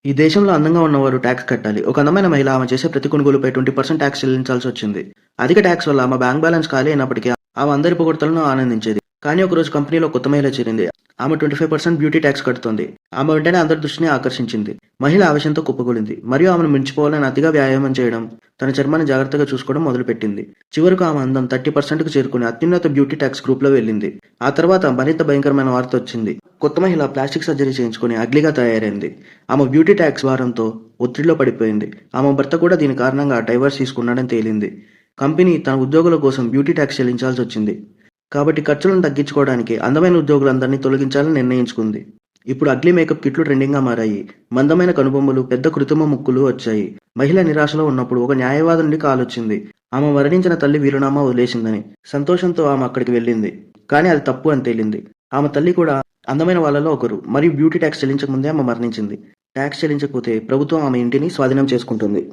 ఈ దేశంలో అందంగా ఉన్నవారు ట్యాక్స్ కట్టాలి. ఒక అందమైన మహిళ ఆమె చేసే ప్రతి కొనుగోలుపై 20% ట్యాక్స్ చెల్లించాల్సొచ్చింది. అధిక ట్యాక్స్ వల్ల ఆమె బ్యాంక్ బ్యాలెన్స్ ఖాళీ అయినప్పటికీ ఆమె అందరి పొగడ్తలను ఆనందించేది. కానీ ఒకరోజు కంపెనీలో కొత్త మహిళ చేరింది. ఆమె 25% బ్యూటీ ట్యాక్స్ కడుతోంది. ఆమె వెంటనే అందరి దృష్టిని ఆకర్షించింది. మహిళ ఆవేశంతో కుప్పకూలింది మరియు ఆమెను మించిపోవాలని అతిగా వ్యాయామం చేయడం, తన చర్మాన్ని జాగ్రత్తగా చూసుకోవడం మొదలుపెట్టింది. చివరకు ఆమె అందం 30%కు చేరుకుని అత్యున్నత బ్యూటీ ట్యాక్స్ గ్రూప్లో వెళ్ళింది. ఆ తర్వాత మరింత భయంకరమైన వార్త వచ్చింది. కొత్త మహిళ ప్లాస్టిక్ సర్జరీ చేయించుకుని అగ్లీగా తయారైంది. ఆమె బ్యూటీ ట్యాక్స్ భారంతో ఒత్తిడిలో పడిపోయింది. ఆమె భర్త కూడా దీని కారణంగా డైవర్స్ తీసుకున్నాడని తేలింది. కంపెనీ తన ఉద్యోగుల కోసం బ్యూటీ ట్యాక్స్ చెల్లించాల్సి వచ్చింది. కాబట్టి ఖర్చులను తగ్గించుకోవడానికి అందమైన ఉద్యోగులందరినీ తొలగించాలని నిర్ణయించుకుంది. ఇప్పుడు అగ్లీ మేకప్ కిట్లు ట్రెండింగ్గా మారాయి. మందమైన కనుబొమ్మలు, పెద్ద కృత్రిమ ముక్కులు వచ్చాయి. మహిళ నిరాశలో ఉన్నప్పుడు ఒక న్యాయవాది నుండి కాల్ వచ్చింది. ఆమె మరణించిన తల్లి వీలునామా వదిలేసిందని. సంతోషంతో ఆమె అక్కడికి వెళ్ళింది. కానీ అది తప్పు అని తేలింది. ఆమె తల్లి కూడా అందమైన వాళ్ళలో ఒకరు మరియు బ్యూటీ ట్యాక్స్ చెల్లించకముందే ఆమె మరణించింది. ట్యాక్స్ చెల్లించకపోతే ప్రభుత్వం ఆమె ఇంటిని స్వాధీనం చేసుకుంటుంది.